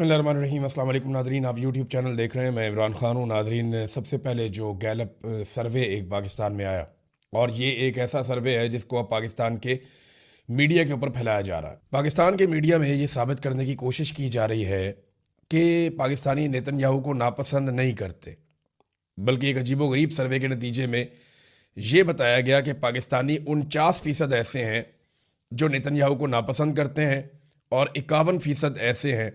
बिस्मिल्लाहिर्रहमानिर्रहीम। अस्सलाम वालेकुम नादरीन, आप यूट्यूब चैनल देख रहे हैं। मैं इमरान खान हूँ। नादरीन, सबसे पहले जो गैलप सर्वे एक पाकिस्तान में आया, और ये एक ऐसा सर्वे है जिसको अब पाकिस्तान के मीडिया के ऊपर फैलाया जा रहा है। पाकिस्तान के मीडिया में ये साबित करने की कोशिश की जा रही है कि पाकिस्तानी नेतन्याहू को नापसंद नहीं करते, बल्कि एक अजीबोगरीब सर्वे के नतीजे में ये बताया गया कि पाकिस्तानी 49% ऐसे हैं जो नेतन्याहू को नापसंद करते हैं और 51% ऐसे हैं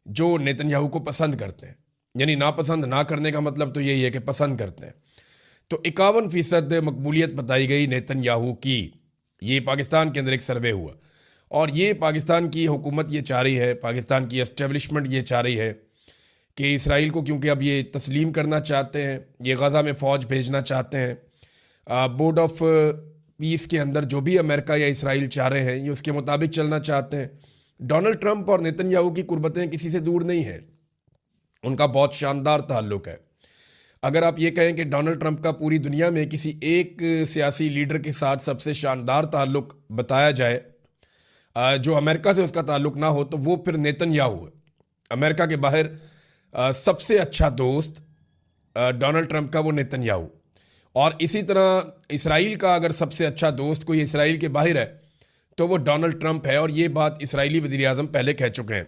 जो नेतन्याहू को पसंद करते हैं। यानी नापसंद ना करने का मतलब तो यही है कि पसंद करते हैं। तो 51% मकबूलियत बताई गई नेतन्याहू की। ये पाकिस्तान के अंदर एक सर्वे हुआ, और ये पाकिस्तान की हुकूमत ये चाह रही है, पाकिस्तान की एस्टेब्लिशमेंट ये चाह रही है कि इसराइल को, क्योंकि अब ये तस्लीम करना चाहते हैं, ये गज़ा में फ़ौज भेजना चाहते हैं, बोर्ड ऑफ पीस के अंदर जो भी अमेरिका या इसराइल चाह रहे हैं ये उसके मुताबिक चलना चाहते हैं। डोनाल्ड ट्रंप और नेतन्याहू की कुर्बतें किसी से दूर नहीं हैं, उनका बहुत शानदार ताल्लुक है। अगर आप ये कहें कि डोनाल्ड ट्रंप का पूरी दुनिया में किसी एक सियासी लीडर के साथ सबसे शानदार ताल्लुक बताया जाए जो अमेरिका से उसका ताल्लुक ना हो, तो वो फिर नेतन्याहू है। अमेरिका के बाहर सबसे अच्छा दोस्त डोनाल्ड ट्रंप का वो नेतन्याहू। और इसी तरह इसराइल का अगर सबसे अच्छा दोस्त कोई इसराइल के बाहर है तो वो डोनाल्ड ट्रंप है, और ये बात इसराइली वज़ीर आज़म पहले कह चुके हैं।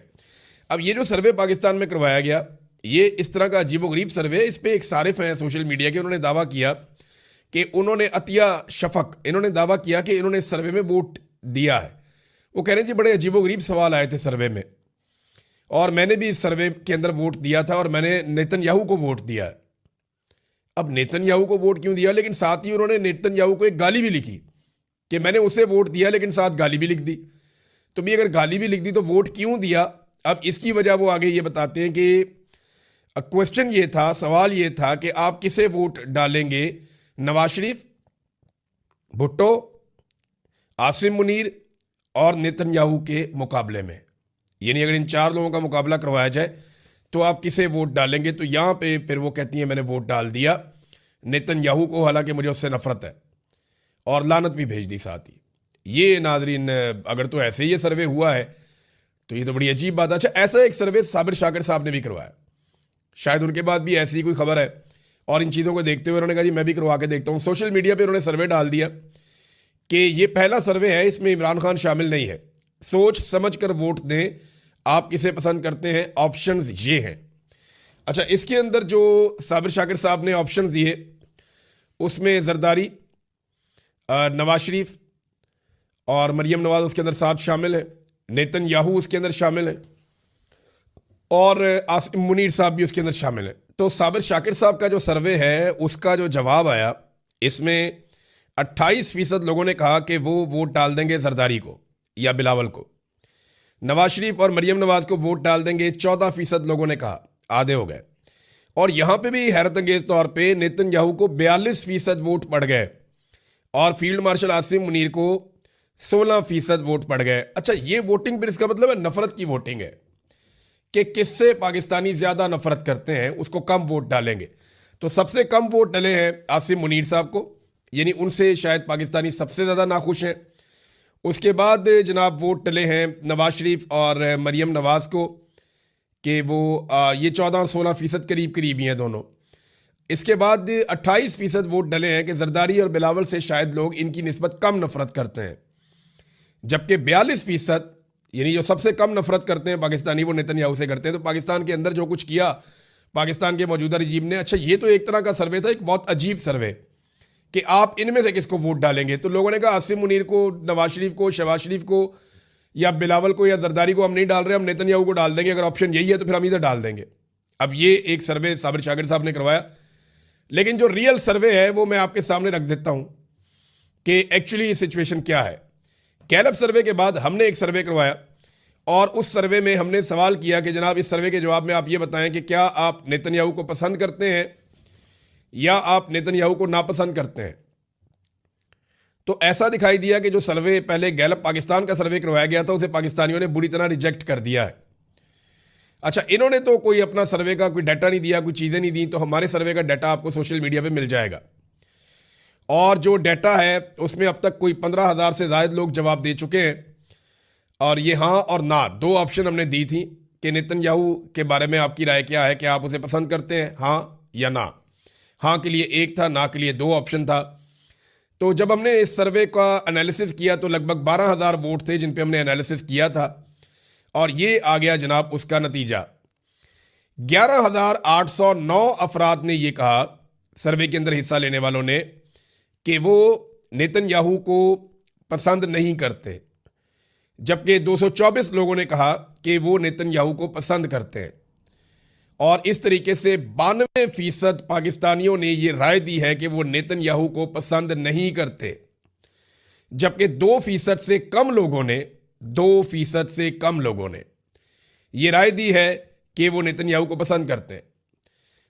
अब ये जो सर्वे पाकिस्तान में करवाया गया, ये इस तरह का अजीबोगरीब सर्वे, इस पर एक सारिफ हैं सोशल मीडिया के, उन्होंने दावा किया कि उन्होंने अतिया शफक, इन्होंने दावा किया कि इन्होंने इस सर्वे में वोट दिया है। वो कह रहे हैं जी बड़े अजीबोगरीब सवाल आए थे सर्वे में, और मैंने भी इस सर्वे के अंदर वोट दिया था और मैंने नेतन्याहू को वोट दिया है। अब नेतन्याहू को वोट क्यों दिया, लेकिन साथ ही उन्होंने नेतन्याहू को एक गाली भी लिखी कि मैंने उसे वोट दिया, लेकिन साथ गाली भी लिख दी। तो भी अगर गाली भी लिख दी तो वोट क्यों दिया? अब इसकी वजह वो आगे ये बताते हैं कि क्वेश्चन ये था, सवाल ये था कि आप किसे वोट डालेंगे, नवाज शरीफ, भुट्टो, आसिम मुनीर और नेतन्याहू के मुकाबले में। यानी अगर इन चार लोगों का मुकाबला करवाया जाए तो आप किसे वोट डालेंगे? तो यहाँ पे फिर वो कहती हैं मैंने वोट डाल दिया नेतन्याहू को, हालांकि मुझे उससे नफरत है, और लानत भी भेज दी साथ ही। ये नादरीन, अगर तो ऐसे ही ये सर्वे हुआ है तो ये तो बड़ी अजीब बात है। अच्छा, ऐसा एक सर्वे साबिर शाकिर साहब ने भी करवाया, शायद उनके बाद भी ऐसी कोई खबर है, और इन चीज़ों को देखते हुए उन्होंने कहा जी मैं भी करवा के देखता हूँ। सोशल मीडिया पर उन्होंने सर्वे डाल दिया कि ये पहला सर्वे है, इसमें इमरान खान शामिल नहीं है, सोच समझ कर वोट दें, आप किसे पसंद करते हैं, ऑप्शंस ये हैं। अच्छा, इसके अंदर जो साबिर शाकिर साहब ने ऑप्शंस दिए उसमें जरदारी, नवाज शरीफ और मरियम नवाज उसके अंदर साथ शामिल है, नेतन्याहू उसके अंदर शामिल है, और आसिम मुनीर साहब भी उसके अंदर शामिल है। तो साबिर शाकिर साहब का जो सर्वे है उसका जो जवाब आया, इसमें 28% लोगों ने कहा कि वो वोट डाल देंगे जरदारी को या बिलावल को। नवाज शरीफ और मरियम नवाज को वोट डाल देंगे 14% लोगों ने कहा, आधे हो गए। और यहां पे भी हैरत अंगेज तौर पे नेतन्याहू को 42% वोट पड़ गए, और फील्ड मार्शल आसिम मुनीर को 16% वोट पड़ गए। अच्छा, ये वोटिंग फिर इसका मतलब है नफरत की वोटिंग है कि किससे पाकिस्तानी ज्यादा नफरत करते हैं उसको कम वोट डालेंगे। तो सबसे कम वोट डले हैं आसिम मुनीर साहब को, यानी उनसे शायद पाकिस्तानी सबसे ज्यादा नाखुश हैं। उसके बाद जनाब वोट डले हैं नवाज शरीफ और मरियम नवाज को कि वो ये 14 और 16% करीब करीब ही हैं दोनों। इसके बाद 28% वोट डले हैं कि जरदारी और बिलावल से शायद लोग इनकी निस्बत कम नफरत करते हैं, जबकि 42% यानी जो सबसे कम नफरत करते हैं पाकिस्तानी वो नेतन्याहू से करते हैं। तो पाकिस्तान के अंदर जो कुछ किया पाकिस्तान के मौजूदा रजीम ने, अच्छा ये तो एक तरह का सर्वे था, एक बहुत अजीब सर्वे कि आप इनमें से किसको वोट डालेंगे। तो लोगों ने कहा आसिम मुनीर को, नवाज शरीफ को, शहबाज शरीफ को, या बिलावल को, या जरदारी को हम नहीं डाल रहे, हम नेतन्याहू को डाल देंगे। अगर ऑप्शन यही है तो फिर हम इधर डाल देंगे। अब ये एक सर्वे साबिर शाकिर साहब ने करवाया, लेकिन जो रियल सर्वे है वो मैं आपके सामने रख देता हूं कि एक्चुअली सिचुएशन क्या है। गैलप सर्वे के बाद हमने एक सर्वे करवाया, और उस सर्वे में हमने सवाल किया कि जनाब इस सर्वे के जवाब में आप ये बताएं कि क्या आप नेतन्याहू को पसंद करते हैं या आप नेतन्याहू को नापसंद करते हैं। तो ऐसा दिखाई दिया कि जो सर्वे पहले गैलप पाकिस्तान का सर्वे करवाया गया था उसे पाकिस्तानियों ने बुरी तरह रिजेक्ट कर दिया है। अच्छा, इन्होंने तो कोई अपना सर्वे का कोई डाटा नहीं दिया, कोई चीज़ें नहीं दी, तो हमारे सर्वे का डाटा आपको सोशल मीडिया पे मिल जाएगा। और जो डाटा है उसमें अब तक कोई 15,000 से ज़ायद लोग जवाब दे चुके हैं, और ये हाँ और ना दो ऑप्शन हमने दी थी कि नेतन्याहू के बारे में आपकी राय क्या है, क्या आप उसे पसंद करते हैं, हाँ या ना? हाँ के लिए 1 था, ना के लिए 2 ऑप्शन था। तो जब हमने इस सर्वे का एनालिसिस किया तो लगभग 12,000 वोट थे जिन पे हमने एनालिसिस किया था, और ये आ गया जनाब उसका नतीजा। 11,809 अफराद ने ये कहा, सर्वे के अंदर हिस्सा लेने वालों ने, कि वो नेतन्याहू को पसंद नहीं करते, जबकि 224 लोगों ने कहा कि वो नेतन्याहू को पसंद करते हैं। और इस तरीके से 92% पाकिस्तानियों ने ये राय दी है कि वो नेतन्याहू को पसंद नहीं करते, जबकि 2% से कम लोगों ने 2% से कम लोगों ने ये राय दी है कि वो नेतन्याहू को पसंद करते हैं।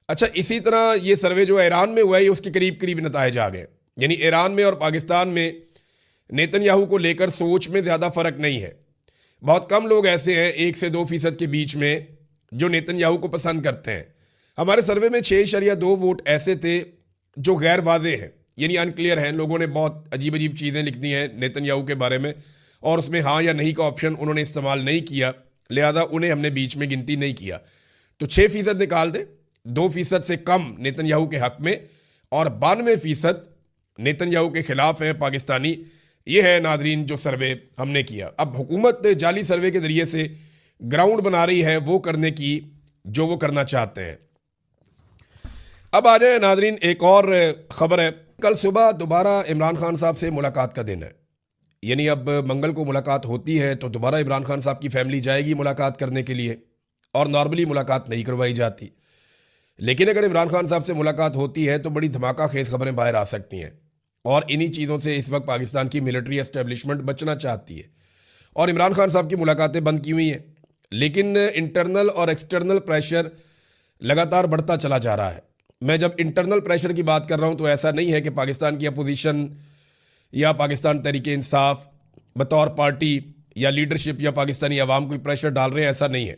अच्छा, इसी तरह ये सर्वे जो ईरान में हुआ है, उसके करीब करीब नताइज आ गए। यानी ईरान में और पाकिस्तान में नेतन्याहू को लेकर सोच में ज़्यादा फर्क नहीं है। बहुत कम लोग ऐसे हैं 1 से 2% के बीच में जो नेतन्याहू को पसंद करते हैं। हमारे सर्वे में 6.2 वोट ऐसे थे जो गैर वाज़े हैं, यानी अनक्लियर हैं। लोगों ने बहुत अजीब अजीब चीज़ें लिख दी हैं नेतन्याहू के बारे में, और उसमें हाँ या नहीं का ऑप्शन उन्होंने इस्तेमाल नहीं किया, लिहाजा उन्हें हमने बीच में गिनती नहीं किया। तो 6% निकाल दे, 2% से कम नेतन्याहू के हक में, और 92% नेतन्याहू के खिलाफ हैं पाकिस्तानी। ये है नादरीन जो सर्वे हमने किया। अब हुकूमत जाली सर्वे के जरिए से ग्राउंड बना रही है वो करने की जो वो करना चाहते हैं। अब आ जाए नादरीन, एक और खबर है। कल सुबह दोबारा इमरान खान साहब से मुलाकात का दिन है, यानी अब मंगल को मुलाकात होती है तो दोबारा इमरान खान साहब की फैमिली जाएगी मुलाकात करने के लिए, और नॉर्मली मुलाकात नहीं करवाई जाती। लेकिन अगर इमरान खान साहब से मुलाकात होती है तो बड़ी धमाका खेज खबरें बाहर आ सकती हैं, और इन्हीं चीज़ों से इस वक्त पाकिस्तान की मिलिट्री एस्टेब्लिशमेंट बचना चाहती है। और इमरान खान साहब की मुलाकातें बंद की हुई हैं, लेकिन इंटरनल और एक्सटर्नल प्रेशर लगातार बढ़ता चला जा रहा है। मैं जब इंटरनल प्रेशर की बात कर रहा हूं तो ऐसा नहीं है कि पाकिस्तान की अपोजिशन या पाकिस्तान तहरीके इंसाफ बतौर पार्टी या लीडरशिप या पाकिस्तानी अवाम कोई प्रेशर डाल रहे हैं, ऐसा नहीं है।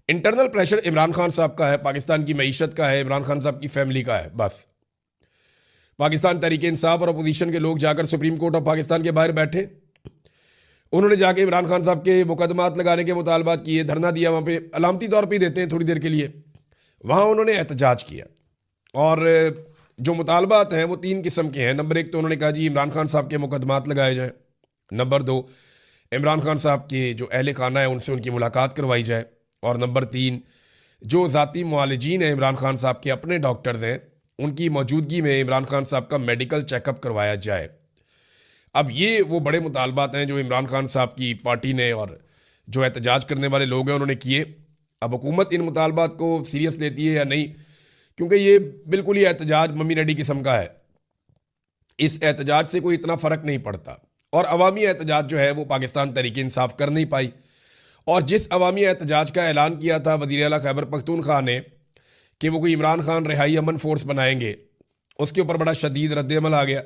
इंटरनल प्रेशर इमरान खान साहब का है, पाकिस्तान की मईशत का है, इमरान खान साहब की फैमिली का है। बस पाकिस्तान तहरीके इंसाफ और अपोजिशन के लोग जाकर सुप्रीम कोर्ट ऑफ पाकिस्तान के बाहर बैठे, उन्होंने जाके इमरान खान साहब के मुकदमात लगाने के मुतालबात किए, धरना दिया। वहाँ पे अलामती तौर पे देते हैं थोड़ी देर के लिए, वहाँ उन्होंने एहतजाज किया। और जो मुतालबात हैं वो 3 किस्म के हैं। नंबर 1 तो उन्होंने कहा जी इमरान खान साहब के मुकदमात लगाए जाएँ। नंबर 2, इमरान खान साहब के जो अहल खाना है उनसे उनकी मुलाकात करवाई जाए। और नंबर 3, जो ज़ाती मुआलिजीन हैं इमरान खान साहब के अपने डॉक्टर्स हैं, उनकी मौजूदगी में इमरान खान साहब का मेडिकल चेकअप करवाया जाए। अब ये वो बड़े मुतालबात हैं जो इमरान खान साहब की पार्टी ने और जो एहतजाज करने वाले लोग हैं उन्होंने किए। अब हुकूमत इन मुतालबात को सीरियस लेती है या नहीं, क्योंकि ये बिल्कुल ही एहतजाज मम्मी डैडी किस्म का है। इस एहतजाज से कोई इतना फ़र्क नहीं पड़ता, और अवामी एहतजाज जो है वो पाकिस्तान तहरीक इंसाफ कर नहीं पाई। और जिस अवामी एहतजाज का ऐलान किया था वज़ीर आला खैबर पख्तूनख्वा ने कि वो कोई इमरान खान रिहाई अमन फोर्स बनाएंगे, उसके ऊपर बड़ा शदीद रद्द-ए-अमल आ गया,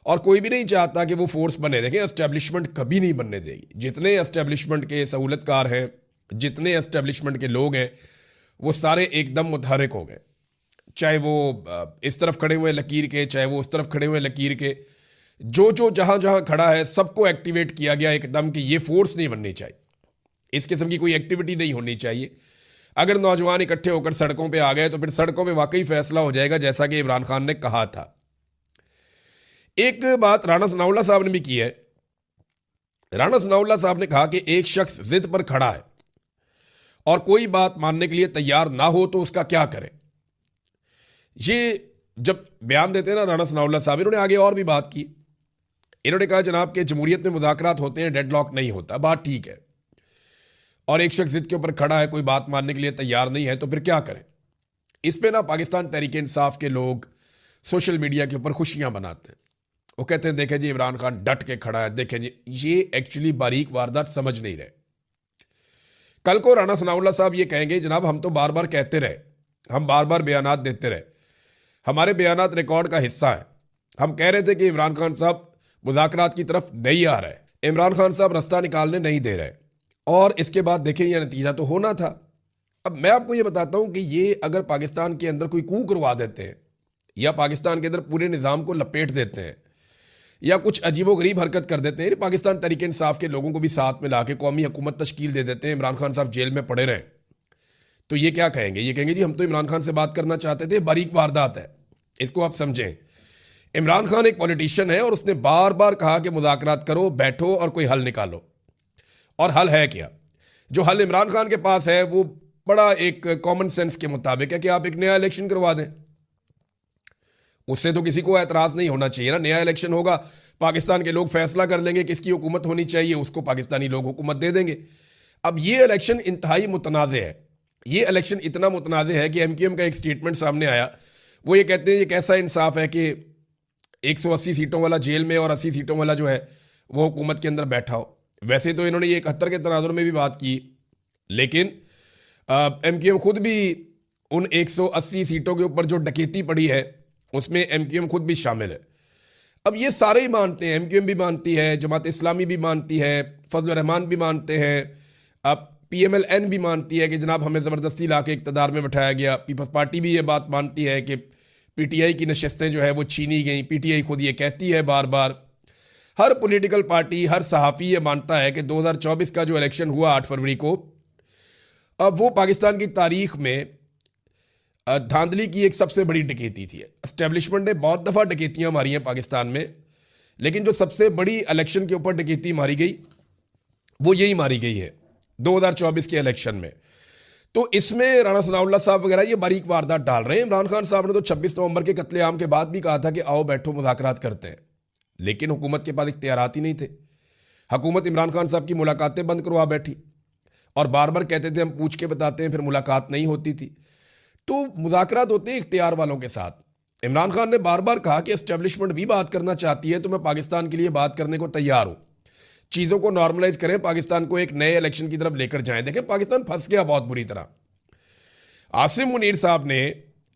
और कोई भी नहीं चाहता कि वो फोर्स बने। देखें, एस्टेब्लिशमेंट कभी नहीं बनने देगी। जितने एस्टेब्लिशमेंट के सहूलतकार हैं, जितने एस्टेब्लिशमेंट के लोग हैं, वो सारे एकदम मुतहरिक हो गए। चाहे वो इस तरफ खड़े हुए लकीर के, चाहे वो उस तरफ खड़े हुए लकीर के, जो जो जहाँ जहाँ खड़ा है सबको एक्टिवेट किया गया एकदम कि ये फोर्स नहीं बननी चाहिए, इस किस्म की कोई एक्टिविटी नहीं होनी चाहिए। अगर नौजवान इकट्ठे होकर सड़कों पे आ गए तो फिर सड़कों में वाकई फैसला हो जाएगा, जैसा कि इमरान खान ने कहा था। एक बात राणा सनाउल्लाह साहब ने भी की है। राणा सनाउल्लाह साहब ने कहा कि एक शख्स जिद पर खड़ा है और कोई बात मानने के लिए तैयार ना हो तो उसका क्या करें। ये जब बयान देते हैं ना राणा सनाउल्लाह साहब, इन्होंने आगे और भी बात की। इन्होंने कहा जनाब के जमहूरियत में मुज़ाकरात होते हैं, डेडलॉक नहीं होता, बात ठीक है। और एक शख्स जिद के ऊपर खड़ा है, कोई बात मानने के लिए तैयार नहीं है, तो फिर क्या करें। इस पे ना पाकिस्तान तहरीक इंसाफ के लोग सोशल मीडिया के ऊपर खुशियां मनाते हैं। वो कहते हैं देखें जी इमरान खान डट के खड़ा है, देखें जी। ये एक्चुअली बारीक वारदात समझ नहीं रहे। कल को राणा सनाउल्लाह साहब ये कहेंगे जनाब हम तो बार बार कहते रहे, हम बार बार बयानात देते रहे, हमारे बयानात रिकॉर्ड का हिस्सा है, हम कह रहे थे कि इमरान खान साहब मुज़ाकरात की तरफ नहीं आ रहे, इमरान खान साहब रास्ता निकालने नहीं दे रहे, और इसके बाद देखें यह नतीजा तो होना था। अब मैं आपको ये बताता हूं कि ये अगर पाकिस्तान के अंदर कोई कू करवा देते हैं या पाकिस्तान के अंदर पूरे निज़ाम को लपेट देते हैं या कुछ अजीबोगरीब हरकत कर देते हैं, पाकिस्तान तहरीक इंसाफ के लोगों को भी साथ में ला के कौमी हुकूमत तश्कील दे देते हैं, इमरान खान साहब जेल में पड़े रहें, तो ये क्या कहेंगे? ये कहेंगे जी हम तो इमरान खान से बात करना चाहते थे, बारीक वारदात है, इसको आप समझें। इमरान खान एक पॉलिटिशियन है और उसने बार बार कहा कि मुज़ाकरात करो, बैठो और कोई हल निकालो। और हल है क्या? जो हल इमरान खान के पास है वो बड़ा एक कॉमन सेंस के मुताबिक है कि आप एक नया इलेक्शन करवा दें। उससे तो किसी को एतराज़ नहीं होना चाहिए ना। नया इलेक्शन होगा, पाकिस्तान के लोग फैसला कर लेंगे किसकी हुकूमत होनी चाहिए, उसको पाकिस्तानी लोग हुकूमत दे देंगे। अब ये इलेक्शन इंतहाई मुतनाज़ है। ये इलेक्शन इतना मुतनाज़ है कि MQM का एक स्टेटमेंट सामने आया, वो ये कहते हैं ये कैसा इंसाफ है कि 180 सीटों वाला जेल में और 80 सीटों वाला जो है वो हुकूमत के अंदर बैठा हो। वैसे तो इन्होंने ये 71 के तनाजुर में भी बात की, लेकिन MQM खुद भी उन 180 सीटों के ऊपर जो डकैती पड़ी है उसमें MQM खुद भी शामिल है। अब ये सारे ही मानते हैं, MQM भी मानती है, जमात इस्लामी भी मानती है, फजल रहमान भी मानते हैं, अब PMLN भी मानती है कि जनाब हमें ज़बरदस्ती ला के इक़्तिदार में बैठाया गया। पीपल्स पार्टी भी ये बात मानती है कि PTI की नशस्तें जो है वो छीनी गई। PTI खुद ये कहती है बार बार। हर पॉलिटिकल पार्टी, हर सहाफ़ी ये मानता है कि 2024 का जो इलेक्शन हुआ 8 फरवरी को, अब वो पाकिस्तान की तारीख में धांधली की एक सबसे बड़ी डकैती थी। एस्टेब्लिशमेंट ने बहुत दफ़ा डकैतियाँ मारी हैं पाकिस्तान में, लेकिन जो सबसे बड़ी इलेक्शन के ऊपर डकैती मारी गई वो यही मारी गई है 2024 के इलेक्शन में। तो इसमें राणा सनाउल्लाह साहब वगैरह ये बारीक वारदात डाल रहे हैं। इमरान खान साहब ने तो 26 नवंबर के कत्लेआम के बाद भी कहा था कि आओ बैठो मुज़ाकरात करते हैं, लेकिन हुकूमत के पास इख्तियारात ही नहीं थे। हुकूमत इमरान खान साहब की मुलाकातें बंद करवा बैठी और बार बार कहते थे हम पूछ के बताते हैं, फिर मुलाकात नहीं होती थी। तो मुज़ाकरात होते हैं इख्तियार वालों के साथ। इमरान खान ने बार बार कहा कि एस्टेब्लिशमेंट भी बात करना चाहती है तो मैं पाकिस्तान के लिए बात करने को तैयार हूँ, चीज़ों को नॉर्मलाइज करें, पाकिस्तान को एक नए इलेक्शन की तरफ लेकर जाएं। देखें पाकिस्तान फंस गया बहुत बुरी तरह। आसिम मुनीर साहब ने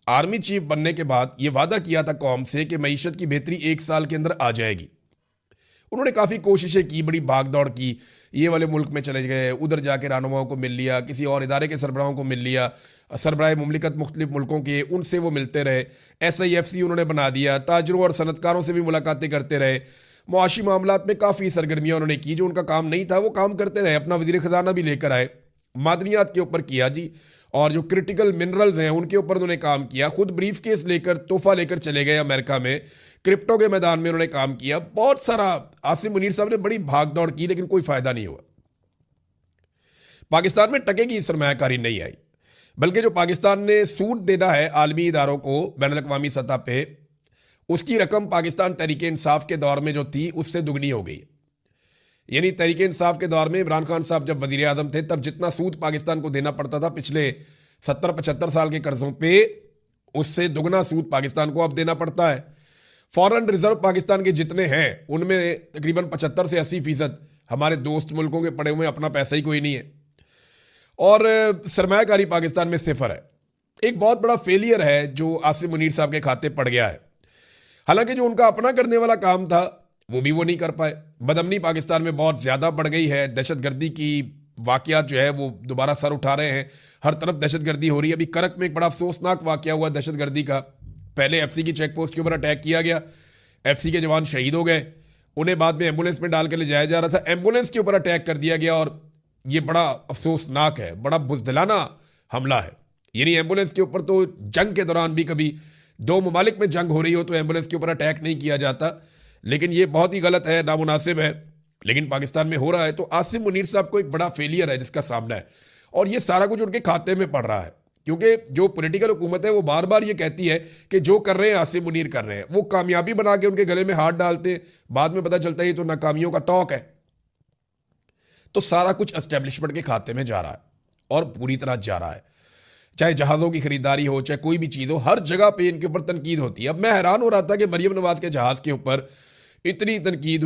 आर्मी चीफ बनने के बाद ये वादा किया था कौम से कि मईशत की बेहतरी 1 साल के अंदर आ जाएगी। उन्होंने काफ़ी कोशिशें की, बड़ी भाग दौड़ की, ये वाले मुल्क में चले गए, उधर जाके रहनुमाओं को मिल लिया, किसी और इदारे के सरबराहों को मिल लिया, सरबराह मुमलिकत मुख्तलिफ मुल्कों के, उनसे वो मिलते रहे। SIFC उन्होंने बना दिया, ताजरों और सनतकारों से भी मुलाकातें करते रहे, मुआशी मामलात में काफ़ी सरगर्मियाँ उन्होंने की। जो उनका काम नहीं था वो काम करते रहे, अपना वज़ीर ख़जाना भी लेकर आए, मादनियात के ऊपर किया जी, और जो क्रिटिकल मिनरल्स हैं उनके ऊपर उन्होंने काम किया। खुद ब्रीफ केस लेकर, तोहफा लेकर चले गए अमेरिका में, क्रिप्टो के मैदान में उन्होंने काम किया, बहुत सारा। आसिम मुनीर साहब ने बड़ी भाग दौड़ की, लेकिन कोई फ़ायदा नहीं हुआ। पाकिस्तान में टके की सरमायाकारी नहीं आई, बल्कि जो पाकिस्तान ने सूद देना है आलमी इदारों को बैनुल-अक़वामी सतह पे, उसकी रकम पाकिस्तान तहरीक इंसाफ के दौर में जो थी उससे दुगनी हो गई। यानी तहरीक इंसाफ के दौर में इमरान खान साहब जब वज़ीर आज़म थे तब जितना सूद पाकिस्तान को देना पड़ता था पिछले 70-75 साल के कर्जों पे, उससे दुगना सूद पाकिस्तान को अब देना पड़ता है। फॉरेन रिजर्व पाकिस्तान के जितने हैं उनमें तकरीबन 75 से 80% हमारे दोस्त मुल्कों के पड़े हुए, अपना पैसा ही कोई नहीं है, और सरमायाकारी पाकिस्तान में सिफर है। एक बहुत बड़ा फेलियर है जो आसिम मुनीर साहब के खाते पड़ गया है। हालांकि जो उनका अपना करने वाला काम था वो भी वो नहीं कर पाए। बदअमनी पाकिस्तान में बहुत ज़्यादा बढ़ गई है, दहशतगर्दी की वाक़यात जो है वो दोबारा सर उठा रहे हैं, हर तरफ दहशतगर्दी हो रही है। अभी करक में एक बड़ा अफसोसनाक वाक़या हुआ दहशतगर्दी का। पहले FC की चेक पोस्ट के ऊपर अटैक किया गया, FC के जवान शहीद हो गए, उन्हें बाद में एम्बुलेंस में डाल के ले जाया जा रहा था, एम्बुलेंस के ऊपर अटैक कर दिया गया, और ये बड़ा अफसोसनाक है, बड़ा बुज़दिलाना हमला है। यानी एम्बुलेंस के ऊपर तो जंग के दौरान भी कभी 2 ममालिक में जंग हो रही हो तो एम्बुलेंस के ऊपर अटैक नहीं किया जाता, लेकिन ये बहुत ही गलत है, नामुनासिब है, लेकिन पाकिस्तान में हो रहा है। तो आसिम मुनीर साहब को एक बड़ा फेलियर है जिसका सामना है, और ये सारा कुछ उनके खाते में पड़ रहा है, क्योंकि जो पॉलिटिकल हुकूमत है वो बार बार ये कहती है कि जो कर रहे हैं आसिम मुनीर कर रहे हैं, वो कामयाबी बना के उनके गले में हाथ डालते हैं, बाद में पता चलता है ये तो नाकामियों का तौक है। तो सारा कुछ एस्टेब्लिशमेंट के खाते में जा रहा है, और पूरी तरह जा रहा है। चाहे जहाज़ों की खरीदारी हो, चाहे कोई भी चीज़ हो, हर जगह पे इनके ऊपर तनकीद होती है। अब मैं हैरान हो रहा था कि मरियम नवाज के जहाज़ के ऊपर इतनी तनकीद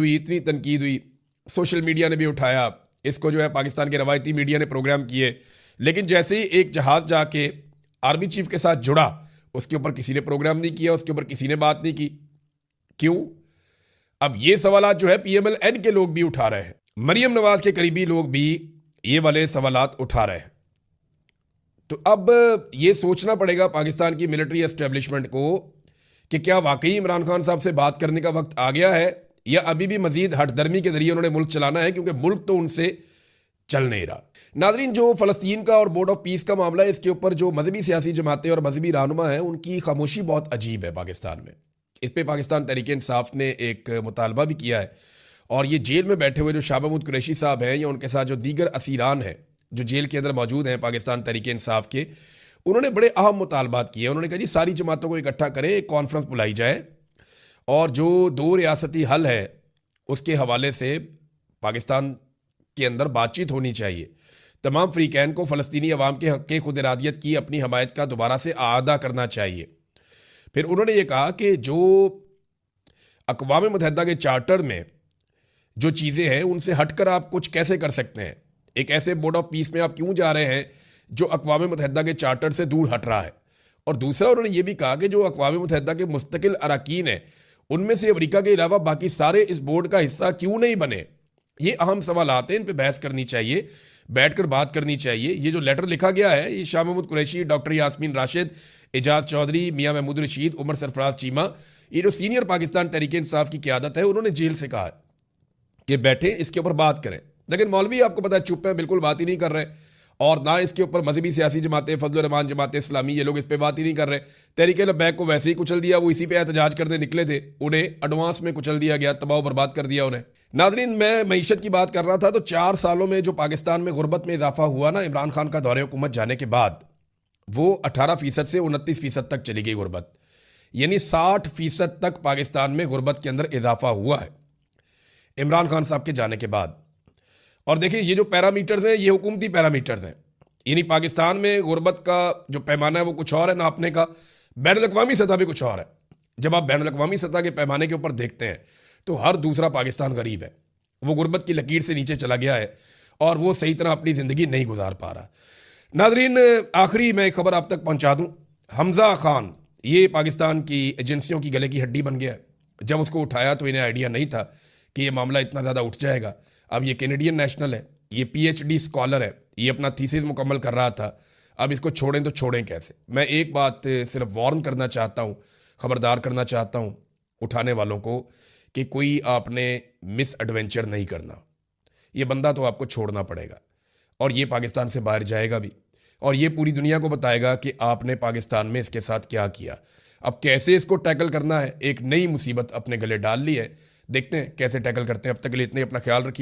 हुई, सोशल मीडिया ने भी उठाया इसको, जो है पाकिस्तान के रवायती मीडिया ने प्रोग्राम किए, लेकिन जैसे ही एक जहाज़ जाके आर्मी चीफ के साथ जुड़ा, उसके ऊपर किसी ने प्रोग्राम नहीं किया, उसके ऊपर किसी ने बात नहीं की। क्यों? अब ये सवाल जो है PMLN के लोग भी उठा रहे हैं, मरियम नवाज के करीबी लोग भी ये वाले सवालात उठा रहे हैं। तो अब ये सोचना पड़ेगा पाकिस्तान की मिलिट्री एस्टेब्लिशमेंट को कि क्या वाकई इमरान खान साहब से बात करने का वक्त आ गया है, या अभी भी मजीद हठधर्मी के जरिए उन्होंने मुल्क चलाना है, क्योंकि मुल्क तो उनसे चल नहीं रहा। नाजरीन, जो फ़लस्तीन का और बोर्ड ऑफ पीस का मामला है, इसके ऊपर जो मजहबी सियासी जमातें और मजहबी रहनुमा हैं, उनकी खामोशी बहुत अजीब है पाकिस्तान में। इस पर पाकिस्तान तहरीक इंसाफ ने एक मुतालबा भी किया है, और ये जेल में बैठे हुए जो शाह महमूद कुरैशी साहब हैं या उनके साथ जो दीगर असीरान हैं जो जेल के अंदर मौजूद हैं पाकिस्तान तहरीक इंसाफ के, उन्होंने बड़े अहम मुतालबात किए। उन्होंने कहा जी सारी जमातों को इकट्ठा करें, एक कॉन्फ्रेंस बुलाई जाए, और जो 2 रियासती हल है उसके हवाले से पाकिस्तान के अंदर बातचीत होनी चाहिए। तमाम फ्रीकैन को फ़लस्तीनी अवाम के हक़ खुद इरादियत की अपनी हमायत का दोबारा से आदा करना चाहिए। फिर उन्होंने ये कहा कि जो अक़वाम मुत्तहिदा के चार्टर में जो चीज़ें हैं उनसे हटकर आप कुछ कैसे कर सकते हैं। एक ऐसे बोर्ड ऑफ पीस में आप क्यों जा रहे हैं जो अक़वाम मुत्तहिदा के चार्टर से दूर हट रहा है। और दूसरा उन्होंने ये भी कहा कि जो अक़वाम मुत्तहिदा के मुस्तकिल अरकान हैं उनमें से अमरीका के अलावा बाकी सारे इस बोर्ड का हिस्सा क्यों नहीं बने। ये अहम सवाल आते हैं, इन पर बहस करनी चाहिए, बैठकर बात करनी चाहिए। ये जो लेटर लिखा गया है, ये शाह महमूद कुरैशी, डॉक्टर यास्मीन राशिद, एजाज चौधरी, मियाँ महमूद रशीद, उमर सरफराज चीमा, ये जो सीनियर पाकिस्तान तहरीक इंसाफ की क़यादत है, उन्होंने जेल से कहा कि बैठे इसके ऊपर बात करें। लेकिन मौलवी आपको पता है चुप है, बिल्कुल बात ही नहीं कर रहे, और ना इसके ऊपर मजहबी सियासी जमातें, फजल रहमान जमात इस्लामी, ये लोग इस पर बात ही नहीं कर रहे। तहरीक लब्बैक को वैसे ही कुचल दिया, वो इसी पे एहतजाज करने निकले थे, उन्हें एडवांस में कुचल दिया गया, तबाह बर्बाद कर दिया उन्हें। नाज़रीन, मैं मईशत की बात कर रहा था, तो 4 सालों में जो पाकिस्तान में गुर्बत में इजाफा हुआ ना इमरान खान का दौरे हुकूमत जाने के बाद, वो 18% से 29% तक चली गई गुर्बत, यानी 60% तक पाकिस्तान में गुर्बत के अंदर इजाफा हुआ है इमरान खान साहब के जाने के बाद। और देखिए ये जो पैरामीटर्स हैं ये हुकूमती पैरामीटर्स हैं, यानी पाकिस्तान में गुर्बत का जो पैमाना है वो कुछ और है नापने का, बैनुल-अक़वामी सतह भी कुछ और है। जब आप बैनुल-अक़वामी सतह के पैमाने के ऊपर देखते हैं तो हर दूसरा पाकिस्तान गरीब है, वो गुर्बत की लकीर से नीचे चला गया है और वो सही तरह अपनी ज़िंदगी नहीं गुजार पा रहा। नाज़रीन, आखिरी मैं एक खबर आप तक पहुँचा दूँ। हमज़ा खान ये पाकिस्तान की एजेंसियों की गले की हड्डी बन गया है। जब उसको उठाया तो इन्हें आइडिया नहीं था कि ये मामला इतना ज़्यादा उठ जाएगा। अब ये कैनेडियन नेशनल है, ये PhD स्कॉलर है, ये अपना थीसिस मुकम्मल कर रहा था। अब इसको छोड़ें तो छोड़ें कैसे। मैं एक बात सिर्फ वार्न करना चाहता हूँ, ख़बरदार करना चाहता हूँ उठाने वालों को कि कोई आपने मिस एडवेंचर नहीं करना। ये बंदा तो आपको छोड़ना पड़ेगा, और ये पाकिस्तान से बाहर जाएगा भी, और ये पूरी दुनिया को बताएगा कि आपने पाकिस्तान में इसके साथ क्या किया। अब कैसे इसको टैकल करना है, एक नई मुसीबत अपने गले डाल ली है, देखते हैं कैसे टैकल करते हैं। अब तक के लिए इतने, अपना ख्याल रखिए।